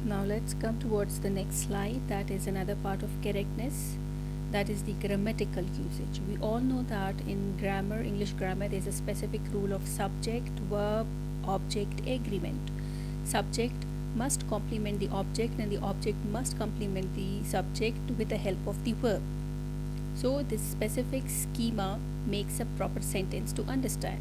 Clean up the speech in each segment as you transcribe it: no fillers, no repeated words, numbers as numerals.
Now let's come towards the next slide. That is another part of correctness. That is the grammatical usage. We all know that in grammar, English grammar, there is a specific rule of subject, verb, object, agreement. Subject must complement the object and the object must complement the subject with the help of the verb. So this specific schema makes a proper sentence to understand.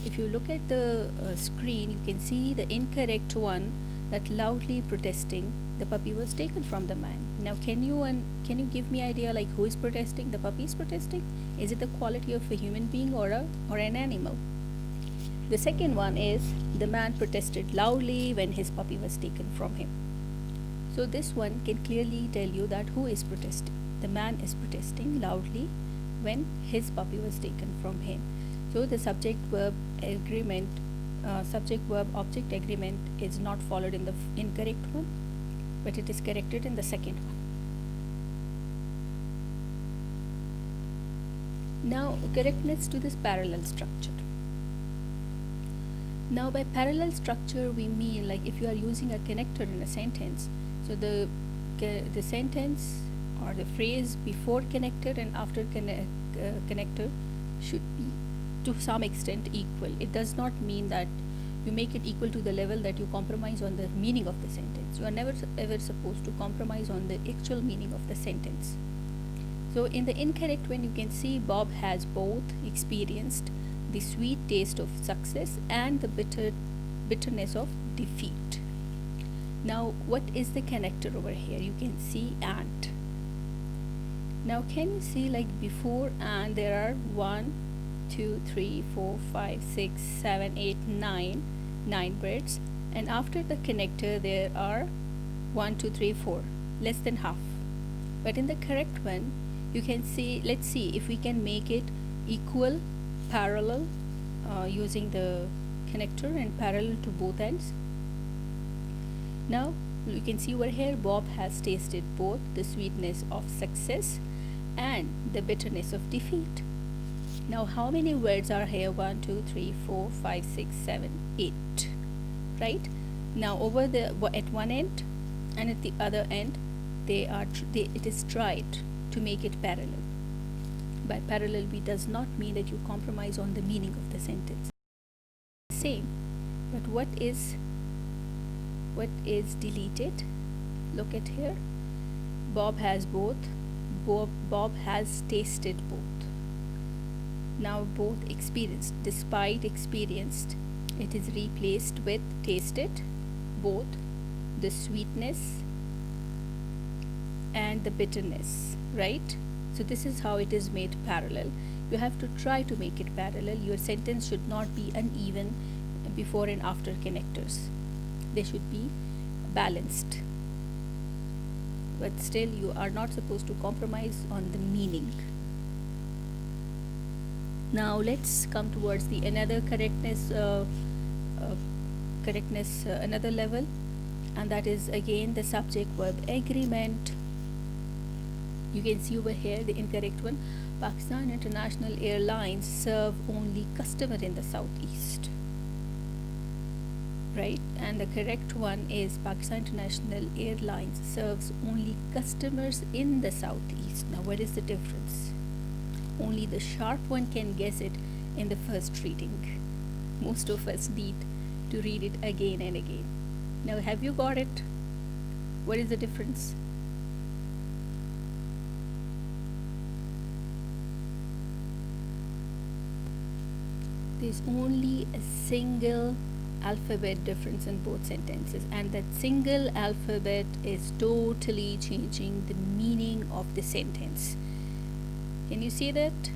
If you look at the screen, you can see the incorrect one, that loudly protesting, the puppy was taken from the man. Now can you give me idea like who is protesting? The puppy is protesting? Is it the quality of a human being or an animal? The second one is the man protested loudly when his puppy was taken from him. So this one can clearly tell you that who is protesting. The man is protesting loudly when his puppy was taken from him. So the subject verb agreement, subject verb object agreement is not followed in the incorrect one, but it is corrected in the second one. Now correctness to this parallel structure. Now by parallel structure we mean like if you are using a connector in a sentence, so the sentence or the phrase before connector and after connector should be to some extent equal. It does not mean that you make it equal to the level that you compromise on the meaning of the sentence. You are never ever supposed to compromise on the actual meaning of the sentence. So in the incorrect one, you can see Bob has both experienced the sweet taste of success and the bitterness of defeat. Now what is the connector over here? You can see and. Now can you see like before and there are 1, 2, 3, 4, 5, 6, 7, 8, 9 words, and after the connector there are 1, 2, 3, 4, less than half. But in the correct one you can see, let's see if we can make it equal, parallel, using the connector and parallel to both ends. Now you can see over here Bob has tasted both the sweetness of success and the bitterness of defeat. Now how many words are here? 1, 2, 3, 4, 5, 6, 7, 8, right? Now over the at one end and at the other end it is tried to make it parallel. By parallel we does not mean that you compromise on the meaning of the sentence. Same, but what is deleted? Look at here. Bob has both. Bob has tasted both. Now both experienced. Despite experienced, it is replaced with tasted, both the sweetness and the bitterness, right? So this is how it is made parallel. You have to try to make it parallel. Your sentence should not be uneven before and after connectors. They should be balanced. But still you are not supposed to compromise on the meaning. Now let's come towards the another correctness, another level, and that is again the subject verb agreement. You can see over here the incorrect one. Pakistan International Airlines serve only customer in the southeast, right? And the correct one is Pakistan International Airlines serves only customers in the southeast. Now what is the difference? Only the sharp one can guess it in the first reading. Most of us need to read it again and again. Now have you got it? What is the difference? There's only a single alphabet difference in both sentences, and that single alphabet is totally changing the meaning of the sentence. Can you see that?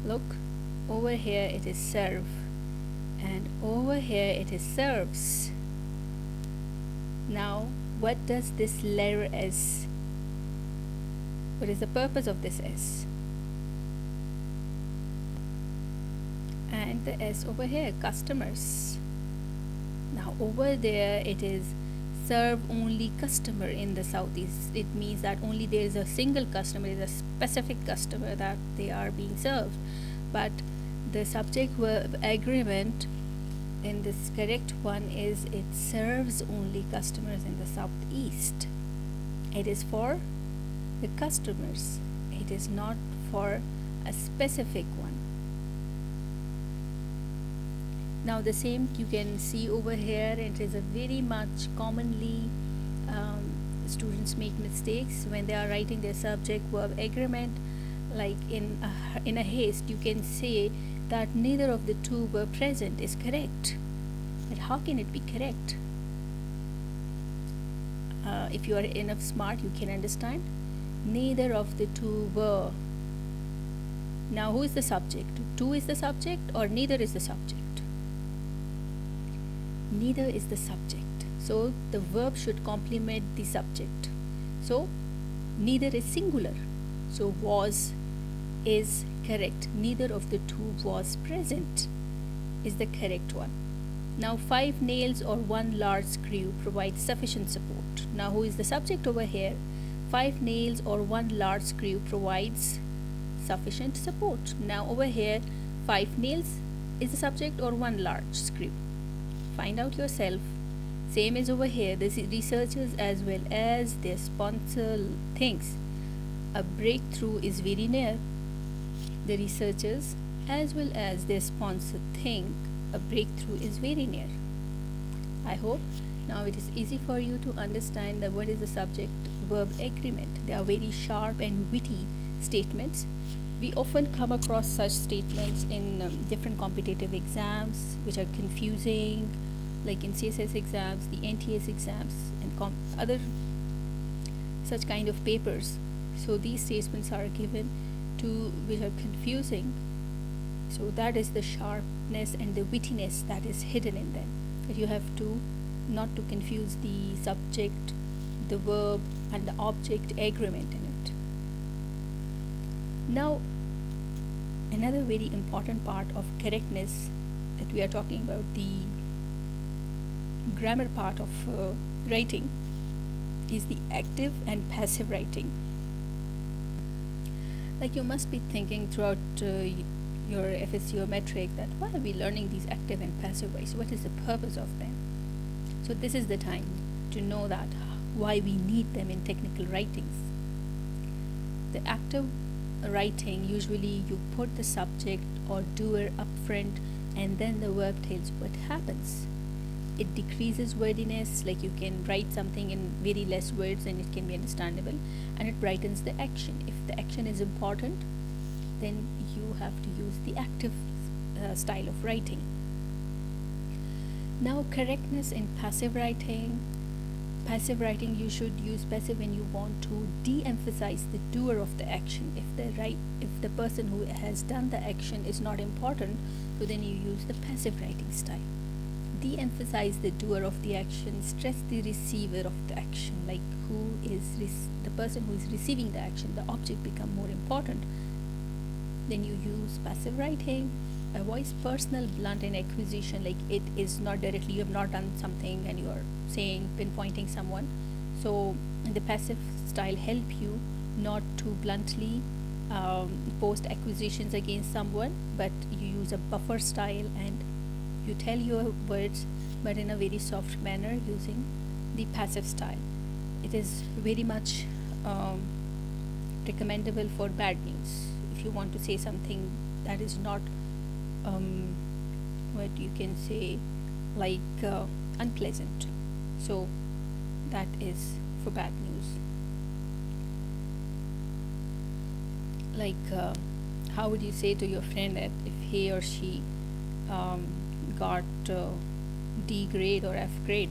Look, over here it is serve and over here it is serves. Now what does this letter S? What is the purpose of this S? And the S over here, customers. Now over there it is serve only customer in the southeast. It means that only there is a single customer, is a specific customer that they are being served. But the subject verb agreement And this correct one is it serves only customers in the southeast. It is for the customers. It is not for a specific one. Now the same you can see over here. It is a very much commonly students make mistakes when they are writing their subject verb agreement. Like in a haste, you can say that neither of the two were present is correct. But how can it be correct? If you are enough smart, you can understand. Neither of the two were. Now who is the subject? Two is the subject or neither is the subject? Neither is the subject. So the verb should complement the subject. So neither is singular. So was is correct. Neither of the two was present is the correct one. Now 5 nails or 1 large screw provides sufficient support. Now who is the subject over here? 5 nails or 1 large screw provides sufficient support. Now over here 5 nails is the subject or 1 large screw. Find out yourself. Same as over here. The researchers as well as their sponsor thinks a breakthrough is very near. The researchers as well as their sponsor think a breakthrough is very near. I hope now it is easy for you to understand that what is the subject verb agreement. They are very sharp and witty statements. We often come across such statements in different competitive exams which are confusing, like in CSS exams, the NTS exams, and other such kind of papers. So these statements are given to which are confusing. So that is the sharpness and the wittiness that is hidden in them. That you have to not to confuse the subject, the verb, and the object agreement in it. Now, another very important part of correctness that we are talking about, the grammar part of writing, is the active and passive writing. Like you must be thinking throughout your FSC or metric that why are we learning these active and passive voice? What is the purpose of them? So this is the time to know that why we need them in technical writings. The active writing, usually you put the subject or doer up front and then the verb tells what happens. It decreases wordiness, like you can write something in very less words and it can be understandable, and it brightens the action. If the action is important, then you have to use the active style of writing. Now correctness in passive writing. Passive writing, you should use passive when you want to de-emphasize the doer of the action. If the person who has done the action is not important, so then you use the passive writing style. De-emphasize the doer of the action, stress the receiver of the action, like who is the person who is receiving the action, the object become more important. Then you use passive writing. Avoid personal blunt and acquisition, like it is not directly, you have not done something and you are saying, pinpointing someone. So the passive style help you not to bluntly post accusations against someone, but you use a buffer style and you tell your words but in a very soft manner using the passive style. It is very much recommendable for bad news. If you want to say something that is not what you can say, like unpleasant, so that is for bad news. Like how would you say to your friend that if he or she got D grade or F grade,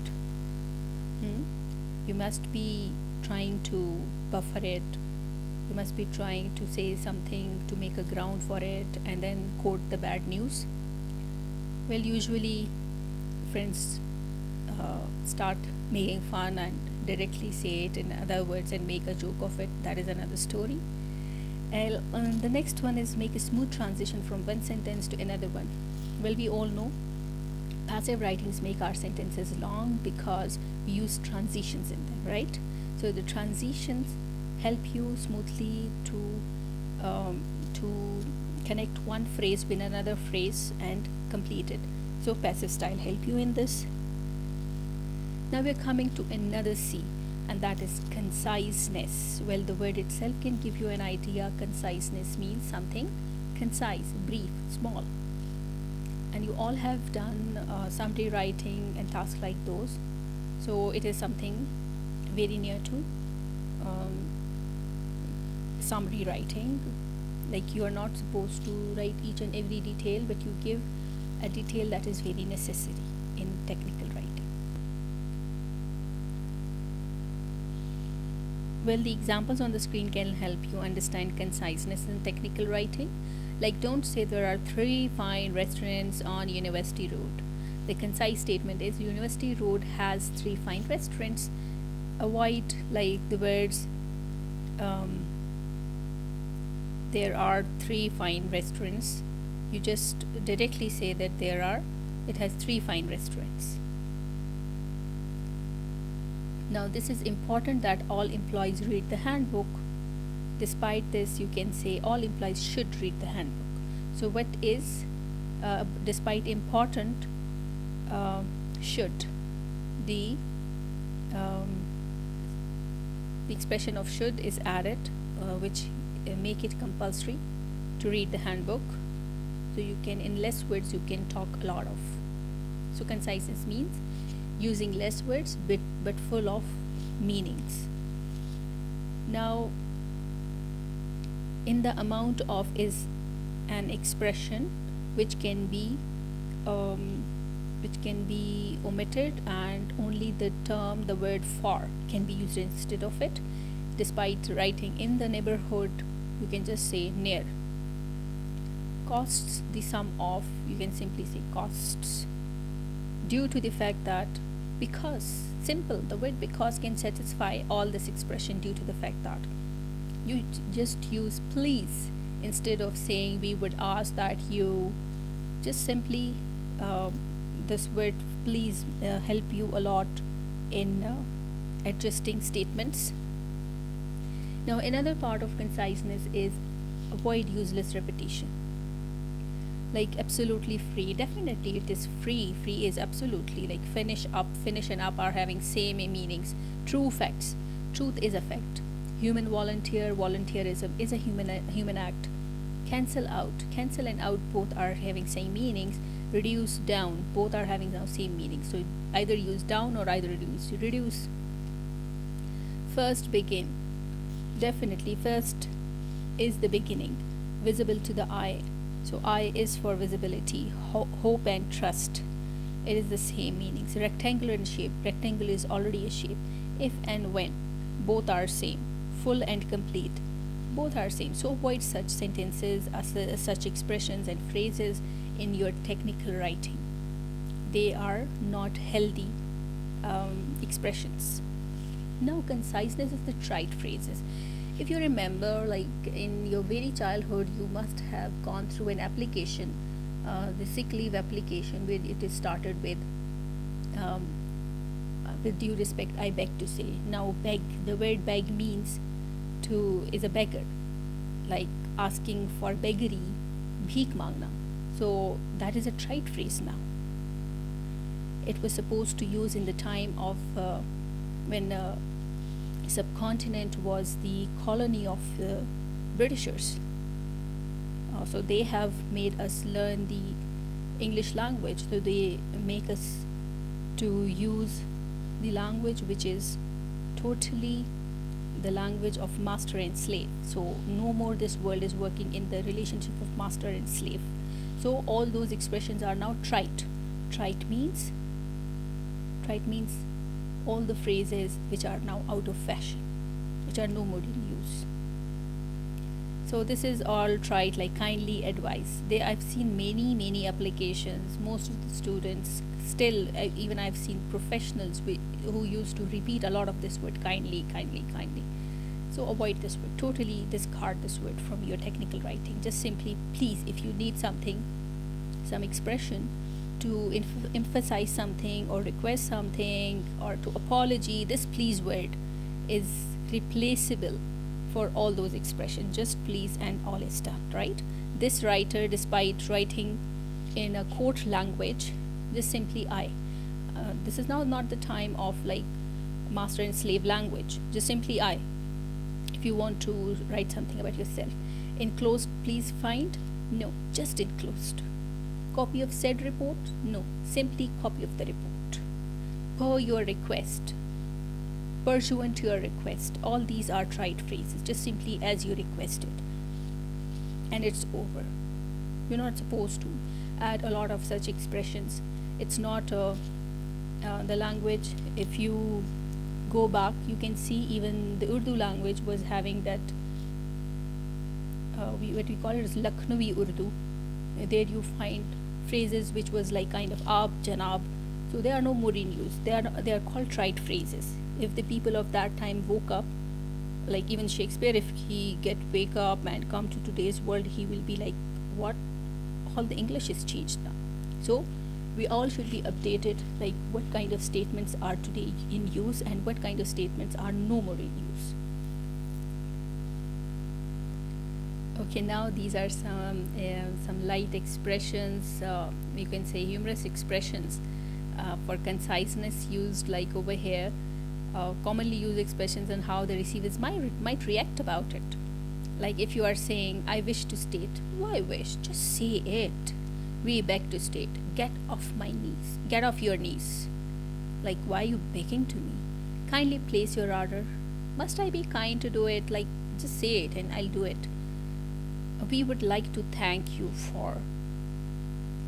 you must be trying to buffer it. You must be trying to say something to make a ground for it and then quote the bad news. Well, usually friends start making fun and directly say it in other words and make a joke of it. That is another story. And the next one is make a smooth transition from one sentence to another one. Well, we all know passive writings make our sentences long because we use transitions in them, right? So the transitions help you smoothly to connect one phrase with another phrase and complete it. So passive style help you in this. Now we're coming to another C, and that is conciseness. Well, the word itself can give you an idea. Conciseness means something concise, brief, small. And you all have done summary writing and tasks like those. So it is something very near to summary writing. Like, you are not supposed to write each and every detail, but you give a detail that is very necessary in technical writing. Well, the examples on the screen can help you understand conciseness in technical writing. Like, don't say there are 3 fine restaurants on University Road. The concise statement is University Road has 3 fine restaurants. Avoid like the words there are 3 fine restaurants. You just directly say that it has 3 fine restaurants. Now this is important that all employees read the handbook. Despite this, you can say all employees should read the handbook. So what is despite important should? The expression of should is added, which make it compulsory to read the handbook. So you can, in less words, you can talk a lot of. So conciseness means using less words but full of meanings. Now, in the amount of is an expression which can be omitted, and only the word for can be used instead of it. Despite writing in the neighborhood, you can just say near. Costs, the sum of, you can simply say costs, due to the fact that because, simple, the word because can satisfy all this expression due to the fact that. You just use please instead of saying we would ask that you. Just simply this word please help you a lot in adjusting statements. Now another part of conciseness is avoid useless repetition. Like absolutely free, definitely it is free. Free is absolutely. Like finish and up are having same meanings. True facts, truth is a fact. Human volunteer, volunteerism is a human act. Cancel and out both are having same meanings. Reduce, down, both are having now same meaning. So either use down or either reduce. First, begin. Definitely first is the beginning, visible to the eye. So I is for visibility. Hope and trust, it is the same meanings. Rectangular in shape, rectangle is already a shape. If and when, both are same. Full and complete, both are same. So avoid such sentences, such expressions and phrases in your technical writing. They are not healthy expressions. Now conciseness is the trite phrases. If you remember, like in your very childhood, you must have gone through an application, the sick leave application, where it is started with due respect, I beg to say. Now beg, the word beg means is a beggar, like asking for beggary, bheek mangna. So that is a trite phrase now. It was supposed to use in the time of when subcontinent was the colony of the Britishers. So they have made us learn the English language. So they make us to use the language which is totally the language of master and slave. So no more this world is working in the relationship of master and slave. So all those expressions are now trite. Trite means all the phrases which are now out of fashion, which are no more in use. So this is all trite, like kindly advise. I've seen many applications. Most of the students still, even I've seen professionals who used to repeat a lot of this word, kindly. So avoid this word, totally discard this word from your technical writing. Just simply please, if you need something, some expression to emphasize something or request something or to apology, this please word is replaceable for all those expressions. Just please and all is done, right? This writer, despite writing in a court language, just simply I. This is now not the time of like master and slave language, just simply I. If you want to write something about yourself, enclosed please find, no, just enclosed. Copy of said report, no, simply copy of the report. Per your request, pursuant to your request, all these are trite phrases, just simply as you requested, and it's over. You're not supposed to add a lot of such expressions. It's not the language. If you go back, you can see even the Urdu language was having that what we call it is Lucknowi Urdu. There you find phrases which was like kind of ab, janab. So they are no more in use. They are called trite phrases. If the people of that time woke up, like even Shakespeare, if he wake up and come to today's world, he will be like, what? All the English is changed now. So we all should be updated, like what kind of statements are today in use and what kind of statements are no more in use. Okay, now these are some light expressions, you can say humorous expressions for conciseness used like over here. Commonly used expressions and how the receivers might react about it. Like if you are saying, I wish to state, why wish? Just say it. We beg to state, get off my knees. Get off your knees. Like, why are you begging to me? Kindly place your order. Must I be kind to do it? Like, just say it and I'll do it. We would like to thank you for.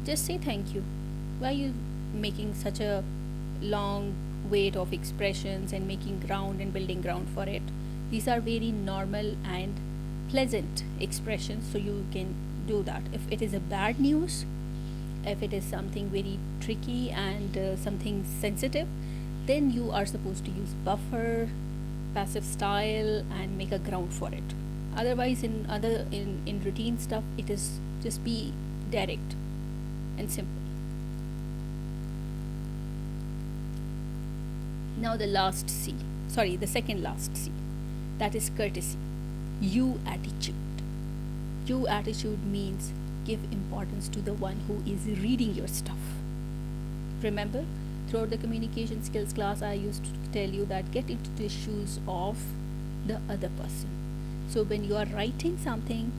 Just say thank you. Why are you making such a long weight of expressions and making ground and building ground for it? These are very normal and pleasant expressions, so you can do that. If it is a bad news, if it is something very tricky and something sensitive, then you are supposed to use buffer, passive style, and make a ground for it. Otherwise, in routine stuff, it is just be direct and simple. Now the second last C, that is courtesy. You attitude. You attitude means give importance to the one who is reading your stuff. Remember, throughout the communication skills class, I used to tell you that get into the shoes of the other person. So when you are writing something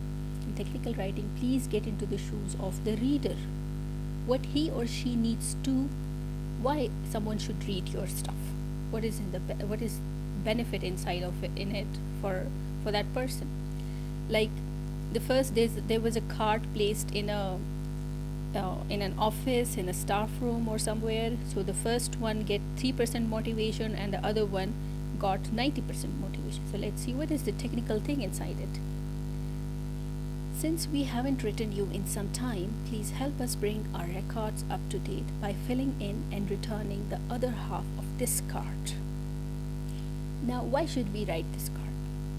in technical writing, please get into the shoes of the reader. What he or she needs to, why someone should read your stuff. What is benefit inside of it, in it for that person. Like the first days, there was a card placed in an office, in a staff room or somewhere. So the first one get 3% motivation and the other one got 90% motivation. So let's see what is the technical thing inside it. Since we haven't written you in some time, please help us bring our records up to date by filling in and returning the other half of this card. Now, why should we write this card?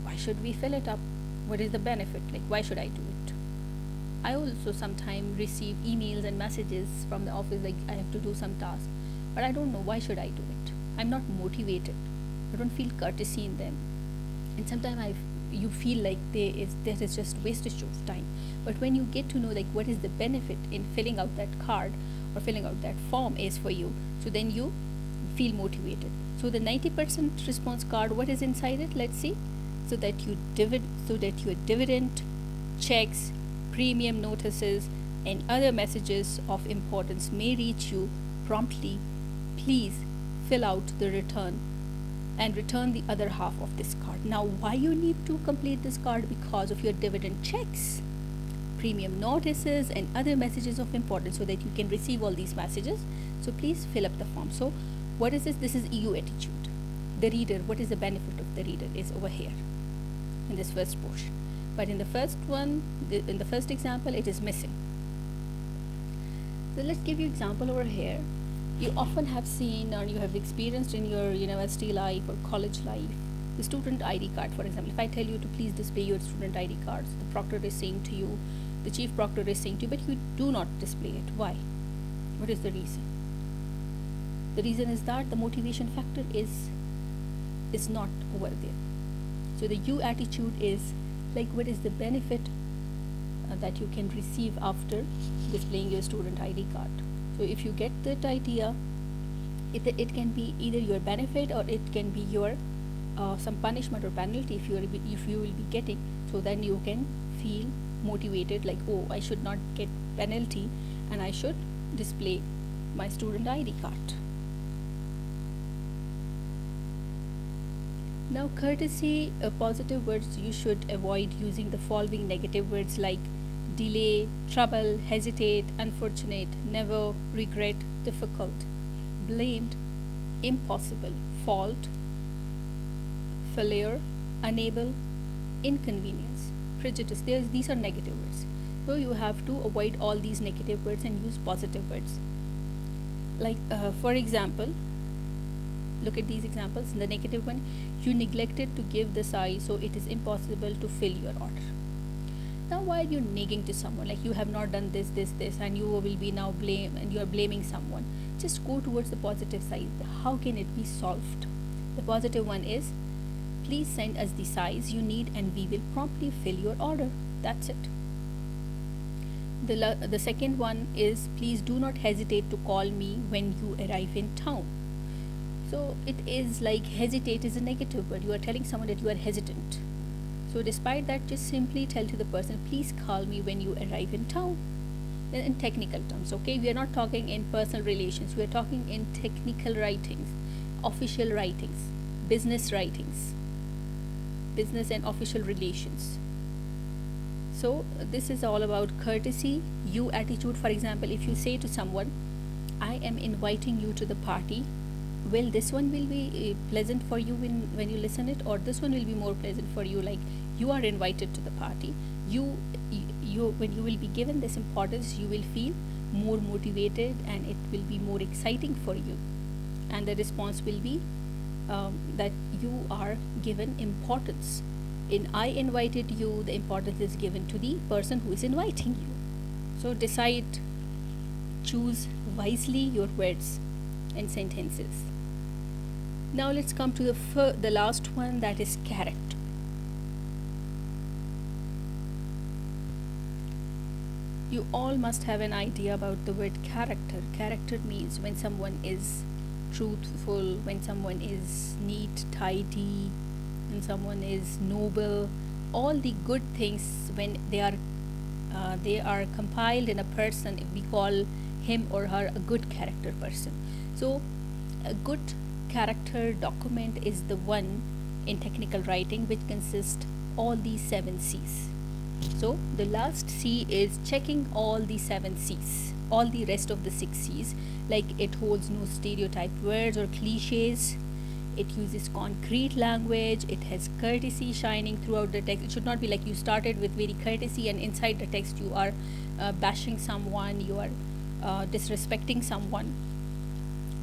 Why should we fill it up? What is the benefit? Like, why should I do it? I also sometimes receive emails and messages from the office like I have to do some task, but I don't know why should I do it. I'm not motivated. I don't feel courtesy in them, and sometimes you feel like that is just wastage of time. But when you get to know like what is the benefit in filling out that card or filling out that form is for you, so then you feel motivated. So the 90% response card, what is inside it? Let's see. So that your dividend, checks, premium notices, and other messages of importance may reach you promptly. Please fill out the return and return the other half of this card. Now, why you need to complete this card? Because of your dividend checks, premium notices, and other messages of importance, so that you can receive all these messages. So please fill up the form. So what is this? This is EU attitude. The reader, what is the benefit of the reader is over here in this first portion. But in the first one, in the first example, it is missing. So let's give you example over here. You often have seen or you have experienced in your university life or college life the student ID card. For example, if I tell you to please display your student ID cards, the proctor is saying to you, the chief proctor is saying to you, but you do not display it. Why? What is the reason? The reason is that the motivation factor is not over there. So the you attitude is like, what is the benefit that you can receive after displaying your student ID card? So if you get that idea, it can be either your benefit or it can be your some punishment or penalty if you will be getting. So then you can feel motivated, like, oh, I should not get penalty and I should display my student ID card. Now, courtesy positive words, you should avoid using the following negative words like delay, trouble, hesitate, unfortunate, never, regret, difficult, blamed, impossible, fault, failure, unable, inconvenience, prejudice. These are negative words. So you have to avoid all these negative words and use positive words. Like, for example, look at these examples. In the negative one, you neglected to give the size, so it is impossible to fill your order. Now, why are you nagging to someone, like you have not done this, and you will be now and you are blaming someone? Just go towards the positive side. How can it be solved? The positive one is, please send us the size you need and we will promptly fill your order. That's it. The second one is, please do not hesitate to call me when you arrive in town. So it is like hesitate is a negative word. You are telling someone that you are hesitant. So despite that, just simply tell to the person, please call me when you arrive in town. In technical terms, okay? We are not talking in personal relations. We are talking in technical writings, official writings, business writings, business and official relations. So this is all about courtesy, you attitude. For example, if you say to someone, I am inviting you to the party, well, this one will be pleasant for you when you listen it, or this one will be more pleasant for you, like you are invited to the party. You when you will be given this importance, you will feel more motivated and it will be more exciting for you, and the response will be that you are given importance. In I invited you, the importance is given to the person who is inviting you. So decide, choose wisely your words and sentences. Now let's come to the last one, that is character. You all must have an idea about the word character. Character means when someone is truthful, when someone is neat, tidy, when someone is noble, all the good things, when they are compiled in a person, we call him or her a good character person. So a good character document is the one in technical writing which consists all these 7 C's. So the last C is checking all the 7 C's, all the rest of the 6 C's, like it holds no stereotyped words or cliches, it uses concrete language, it has courtesy shining throughout the text. It should not be like you started with very courtesy and inside the text you are bashing someone, you are disrespecting someone.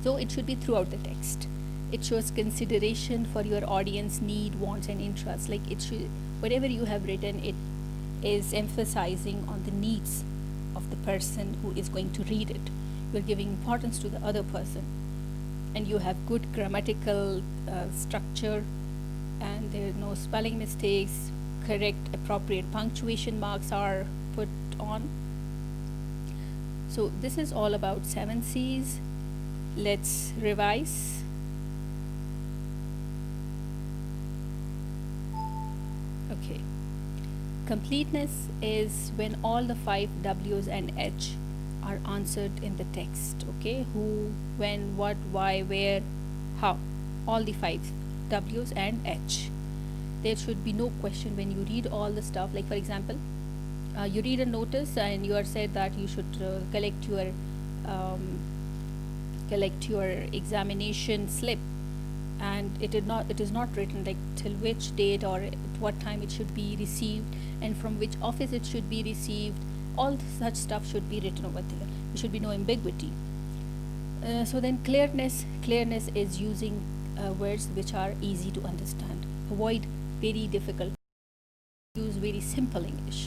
So it should be throughout the text. It shows consideration for your audience need, wants and interests. Like it should, whatever you have written, it is emphasizing on the needs of the person who is going to read it. You're giving importance to the other person, and you have good grammatical structure, and there are no spelling mistakes, correct appropriate punctuation marks are put on. So this is all about 7 C's. Let's revise. Okay. Completeness is when all the 5 W's and H are answered in the text. Okay, who, when, what, why, where, how, all the 5 W's and H. There should be no question when you read all the stuff. Like for example, you read a notice and you are said that you should collect your examination slip, and it is not written like till which date or at what time it should be received and from which office it should be received. All such stuff should be written over there. There should be no ambiguity. So then clearness is using words which are easy to understand. Avoid very difficult, use very simple English.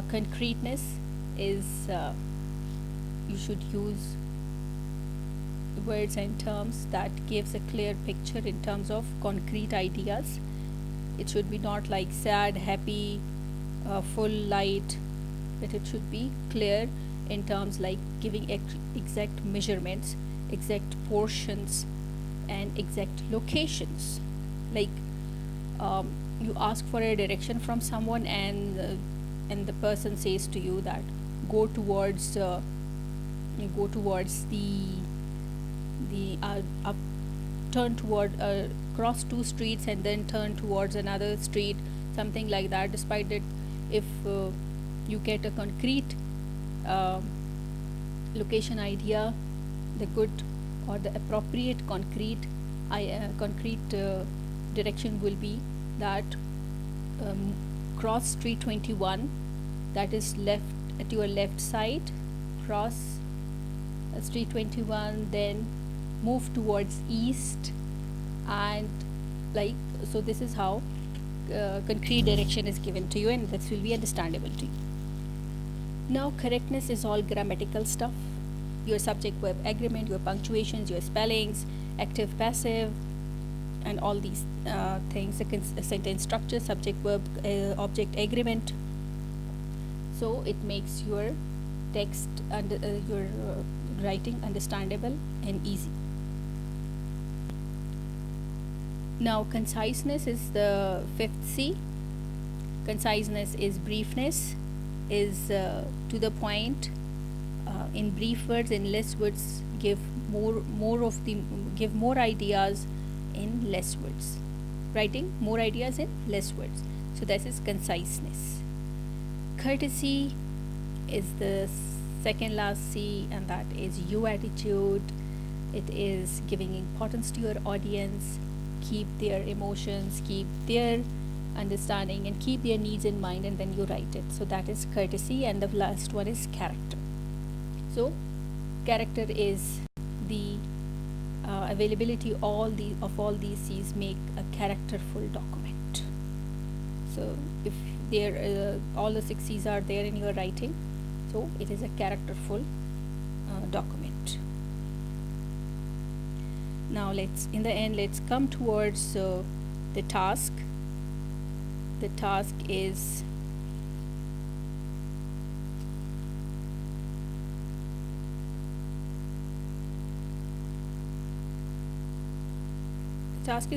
Concreteness is you should use words and terms that gives a clear picture in terms of concrete ideas. It should be not like sad, happy, full, light, but it should be clear in terms like giving exact measurements, exact portions, and exact locations. Like you ask for a direction from someone, and the person says to you that go towards the up, turn toward cross two streets and then turn towards another street, something like that. Despite that, if you get a concrete uh, location idea, the good or the appropriate concrete direction will be that cross street 21, that is left at your left side, cross street 21, then move towards east, and like so this is how concrete direction is given to you, and this will be understandable to you. Now correctness is all grammatical stuff, your subject verb agreement, your punctuations, your spellings, active passive, and all these things, the sentence structure, subject verb object agreement. So it makes your text and your writing understandable and easy. Now conciseness is the fifth C. Conciseness is briefness, is to the point, in brief words, in less words, give more ideas in less words. Writing more ideas in less words. So this is conciseness. Courtesy is the second last C, and that is you attitude. It is giving importance to your audience, keep their emotions, keep their understanding, and keep their needs in mind, and then you write it. So that is courtesy. And the last one is character. So character is the availability of all these C's make a characterful document. So if there all the 6 C's are there in your writing, so it is a characterful document. Now let's come towards the task. The task is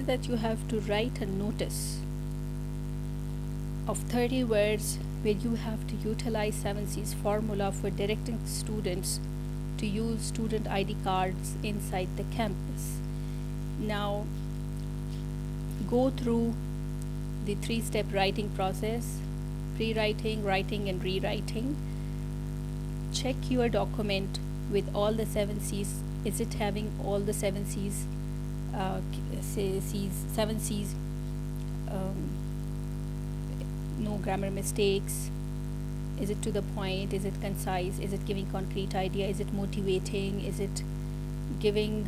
that you have to write a notice of 30 words where you have to utilize 7c's formula for directing students to use student ID cards inside the campus. Now go through the 3-step writing process: pre-writing, writing, and rewriting. Check your document with all the 7c's. Is it having all the 7c's? 7c's, no grammar mistakes. Is it to the point? Is it concise? Is it giving concrete idea? Is it motivating? Is it giving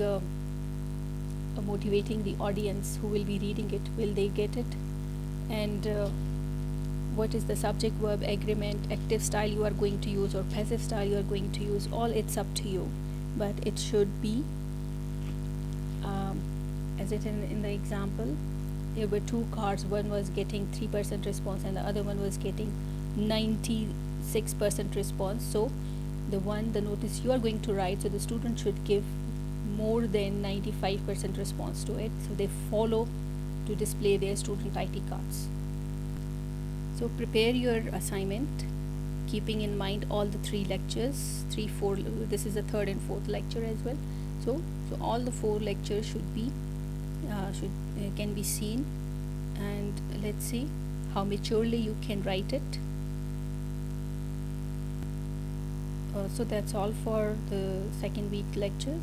motivating the audience who will be reading it? Will they get it? And what is the subject verb agreement, active style you are going to use or passive style you are going to use? All it's up to you, but it should be as it in the example, there were 2 cards. One was getting 3% response and the other one was getting 96% response. So the notice you are going to write, so the student should give more than 95% response to it, so they follow to display their student ID cards. So prepare your assignment keeping in mind all the 3 lectures, 4, this is the 3rd and 4th lecture as well. So all the 4 lectures should be can be seen, and let's see how maturely you can write it. So that's all for the second week lectures.